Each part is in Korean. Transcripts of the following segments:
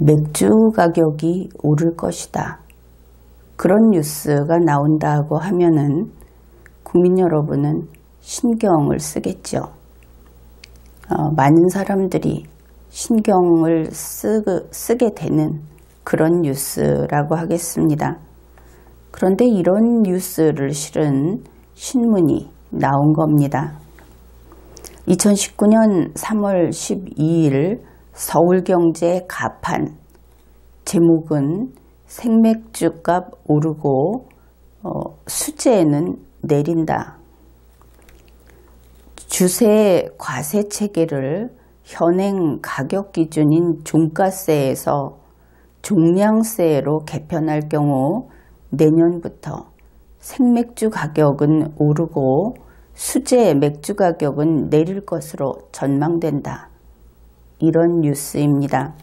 맥주 가격이 오를 것이다. 그런 뉴스가 나온다고 하면은 국민 여러분은 신경을 쓰겠죠. 많은 사람들이 신경을 쓰게 되는 그런 뉴스라고 하겠습니다. 그런데 이런 뉴스를 실은 신문이 나온 겁니다. 2019년 3월 12일 서울경제 가판, 제목은 생맥주값 오르고 수제는 내린다. 주세 과세 체계를 현행 가격 기준인 종가세에서 종량세로 개편할 경우 내년부터 생맥주 가격은 오르고 수제 맥주 가격은 내릴 것으로 전망된다. 이런 뉴스입니다.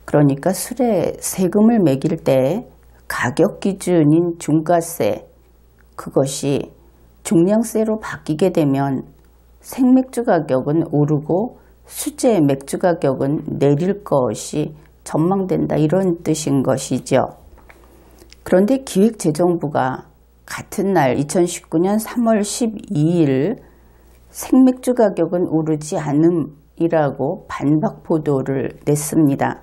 그러니까 술에 세금을 매길 때 가격 기준인 종가세, 그것이 종량세로 바뀌게 되면 생맥주 가격은 오르고 수제 맥주 가격은 내릴 것이 전망된다. 이런 뜻인 것이죠. 그런데 기획재정부가 같은 날 2019년 3월 12일 생맥주 가격은 오르지 않음이라고 반박 보도를 냈습니다.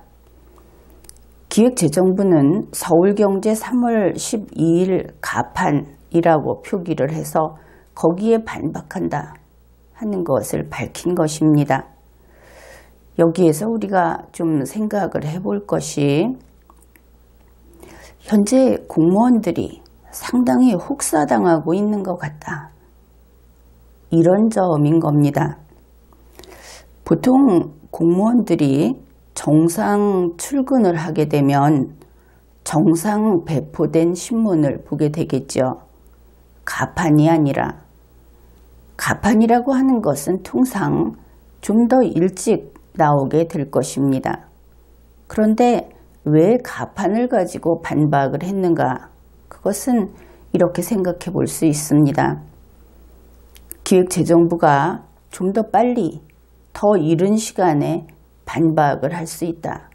기획재정부는 서울경제 3월 12일 가판이라고 표기를 해서 거기에 반박한다 하는 것을 밝힌 것입니다. 여기에서 우리가 좀 생각을 해볼 것이 현재 공무원들이 상당히 혹사당하고 있는 것 같다. 이런 점인 겁니다. 보통 공무원들이 정상 출근을 하게 되면 정상 배포된 신문을 보게 되겠죠. 가판이 아니라. 가판이라고 하는 것은 통상 좀 더 일찍 나오게 될 것입니다. 그런데 왜 가판을 가지고 반박을 했는가? 그것은 이렇게 생각해 볼 수 있습니다. 기획재정부가 좀 더 빨리, 더 이른 시간에 반박을 할 수 있다.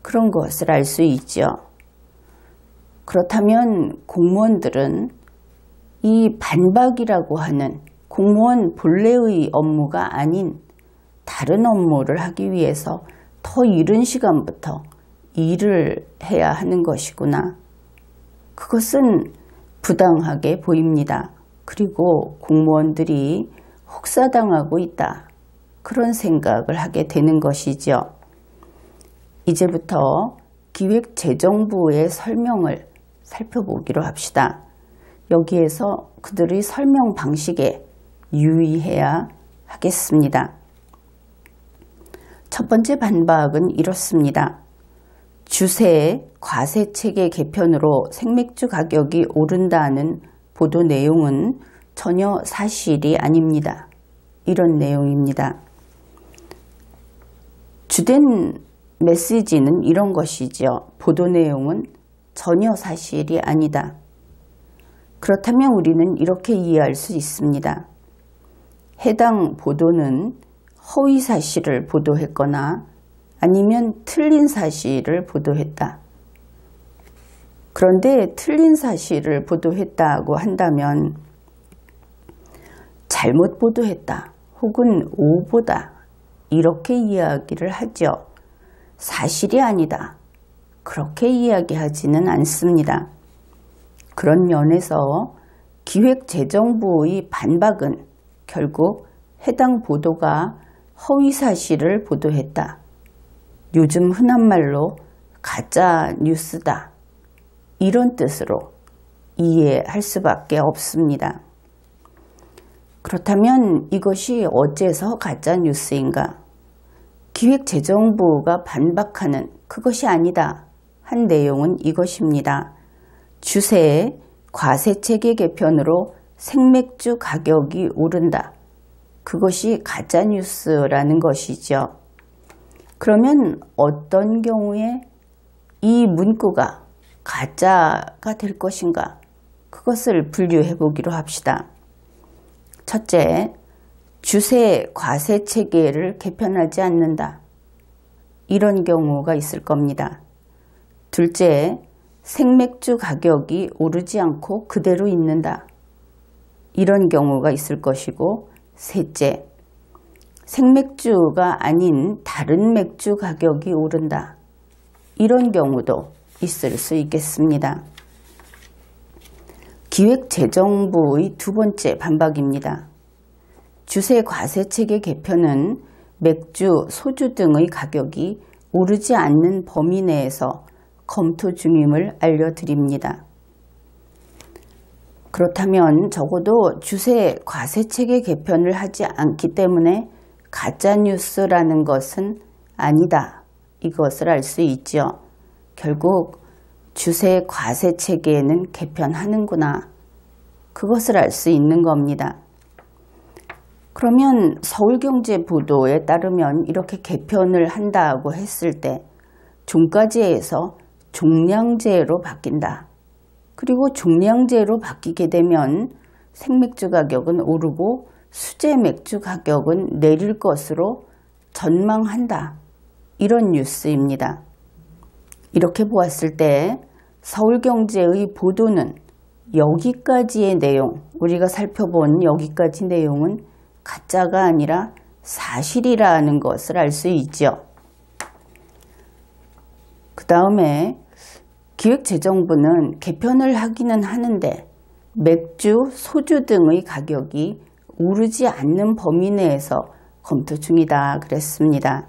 그런 것을 알 수 있죠. 그렇다면 공무원들은 이 반박이라고 하는 공무원 본래의 업무가 아닌 다른 업무를 하기 위해서 더 이른 시간부터 일을 해야 하는 것이구나. 그것은 부당하게 보입니다. 그리고 공무원들이 혹사당하고 있다. 그런 생각을 하게 되는 것이죠. 이제부터 기획재정부의 설명을 살펴보기로 합시다. 여기에서 그들의 설명 방식에 유의해야 하겠습니다. 첫 번째 반박은 이렇습니다. 주세 과세체계 개편으로 생맥주 가격이 오른다는 보도 내용은 전혀 사실이 아닙니다. 이런 내용입니다. 주된 메시지는 이런 것이죠. 보도 내용은 전혀 사실이 아니다. 그렇다면 우리는 이렇게 이해할 수 있습니다. 해당 보도는 허위 사실을 보도했거나 아니면 틀린 사실을 보도했다. 그런데 틀린 사실을 보도했다고 한다면 잘못 보도했다 혹은 오보다 이렇게 이야기를 하죠. 사실이 아니다. 그렇게 이야기하지는 않습니다. 그런 면에서 기획재정부의 반박은 결국 해당 보도가 허위 사실을 보도했다. 요즘 흔한 말로 가짜 뉴스다. 이런 뜻으로 이해할 수밖에 없습니다. 그렇다면 이것이 어째서 가짜 뉴스인가? 기획재정부가 반박하는 그것이 아니다 한 내용은 이것입니다. 주세 과세체계 개편으로 생맥주 가격이 오른다. 그것이 가짜뉴스라는 것이죠. 그러면 어떤 경우에 이 문구가 가짜가 될 것인가? 그것을 분류해 보기로 합시다. 첫째, 주세 과세 체계를 개편하지 않는다. 이런 경우가 있을 겁니다. 둘째, 생맥주 가격이 오르지 않고 그대로 있는다. 이런 경우가 있을 것이고, 셋째, 생맥주가 아닌 다른 맥주 가격이 오른다. 이런 경우도 있을 수 있겠습니다. 기획재정부의 두 번째 반박입니다. 주세 과세 체계 개편은 맥주, 소주 등의 가격이 오르지 않는 범위 내에서 검토 중임을 알려드립니다. 그렇다면 적어도 주세 과세 체계 개편을 하지 않기 때문에 가짜뉴스라는 것은 아니다. 이것을 알 수 있죠. 결국 주세 과세 체계는 개편하는구나. 그것을 알 수 있는 겁니다. 그러면 서울경제보도에 따르면 이렇게 개편을 한다고 했을 때 종가제에서 종량제로 바뀐다. 그리고 종량제로 바뀌게 되면 생맥주 가격은 오르고 수제 맥주 가격은 내릴 것으로 전망한다. 이런 뉴스입니다. 이렇게 보았을 때 서울경제의 보도는 여기까지의 내용, 우리가 살펴본 여기까지 내용은 가짜가 아니라 사실이라는 것을 알 수 있죠. 그 다음에 기획재정부는 개편을 하기는 하는데 맥주, 소주 등의 가격이 오르지 않는 범위 내에서 검토 중이다 그랬습니다.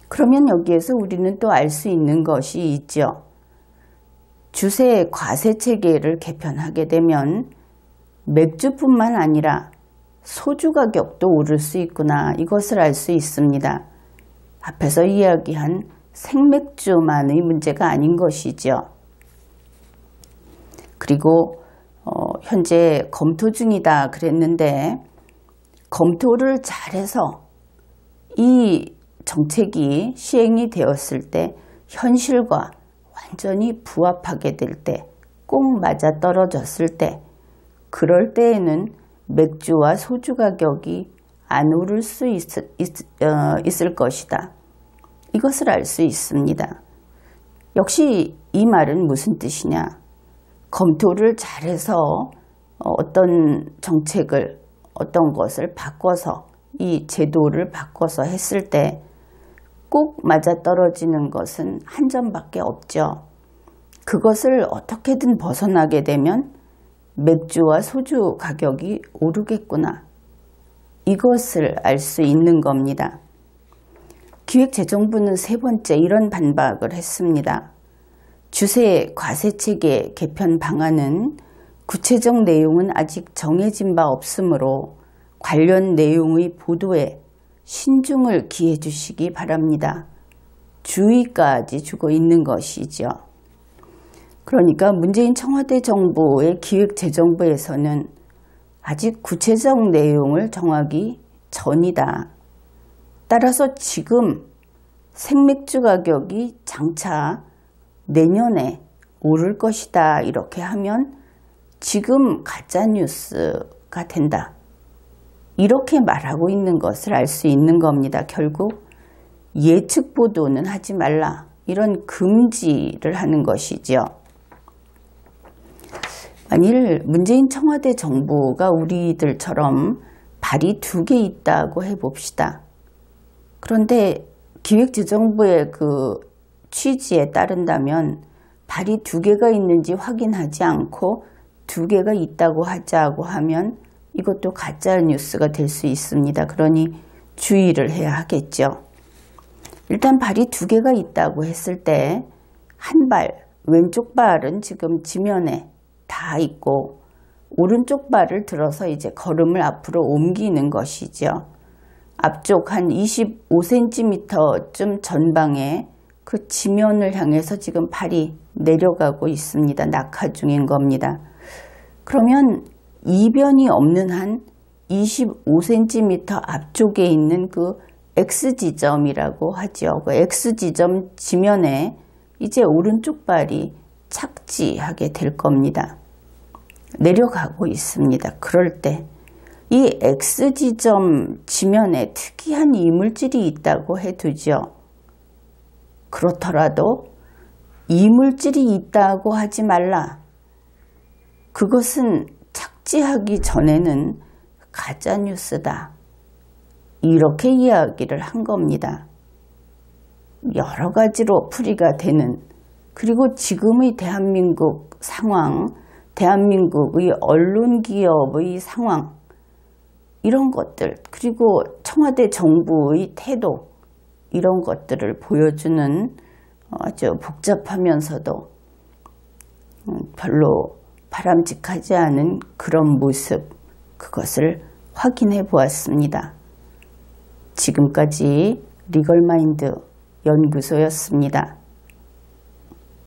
그러면 여기에서 우리는 또 알 수 있는 것이 있죠. 주세 과세 체계를 개편하게 되면 맥주뿐만 아니라 소주 가격도 오를 수 있구나. 이것을 알 수 있습니다. 앞에서 이야기한 생맥주만의 문제가 아닌 것이죠. 그리고 현재 검토 중이다 그랬는데 검토를 잘해서 이 정책이 시행이 되었을 때 현실과 완전히 부합하게 될 때, 꼭 맞아떨어졌을 때, 그럴 때에는 맥주와 소주 가격이 안 오를 수 있을 것이다. 이것을 알 수 있습니다. 역시 이 말은 무슨 뜻이냐? 검토를 잘해서 어떤 정책을, 어떤 것을 바꿔서, 이 제도를 바꿔서 했을 때 꼭 맞아떨어지는 것은 한 점밖에 없죠. 그것을 어떻게든 벗어나게 되면 맥주와 소주 가격이 오르겠구나. 이것을 알 수 있는 겁니다. 기획재정부는 세 번째 이런 반박을 했습니다. 주세 과세체계 개편 방안은 구체적 내용은 아직 정해진 바 없으므로 관련 내용의 보도에 신중을 기해 주시기 바랍니다. 주의까지 주고 있는 것이죠. 그러니까 문재인 청와대 정부의 기획재정부에서는 아직 구체적 내용을 정하기 전이다. 따라서 지금 생맥주 가격이 장차 내년에 오를 것이다. 이렇게 하면 지금 가짜뉴스가 된다. 이렇게 말하고 있는 것을 알 수 있는 겁니다. 결국 예측 보도는 하지 말라. 이런 금지를 하는 것이죠. 만일 문재인 청와대 정부가 우리들처럼 발이 두 개 있다고 해봅시다. 그런데 기획재정부의 그 취지에 따른다면 발이 두 개가 있는지 확인하지 않고 두 개가 있다고 하자고 하면 이것도 가짜 뉴스가 될 수 있습니다. 그러니 주의를 해야 하겠죠. 일단 발이 두 개가 있다고 했을 때 한 발, 왼쪽 발은 지금 지면에 다 있고 오른쪽 발을 들어서 이제 걸음을 앞으로 옮기는 것이죠. 앞쪽 한 25cm쯤 전방에 그 지면을 향해서 지금 발이 내려가고 있습니다. 낙하 중인 겁니다. 그러면 이변이 없는 한 25cm 앞쪽에 있는 그 X지점이라고 하죠. 그 X지점 지면에 이제 오른쪽 발이 착지하게 될 겁니다. 내려가고 있습니다. 그럴 때 이 X지점 지면에 특이한 이물질이 있다고 해두죠. 그렇더라도 이물질이 있다고 하지 말라. 그것은 착지하기 전에는 가짜뉴스다. 이렇게 이야기를 한 겁니다. 여러 가지로 풀이가 되는, 그리고 지금의 대한민국 상황, 대한민국의 언론기업의 상황, 이런 것들, 그리고 청와대 정부의 태도, 이런 것들을 보여주는 아주 복잡하면서도 별로 바람직하지 않은 그런 모습, 그것을 확인해 보았습니다. 지금까지 리걸마인드 연구소였습니다.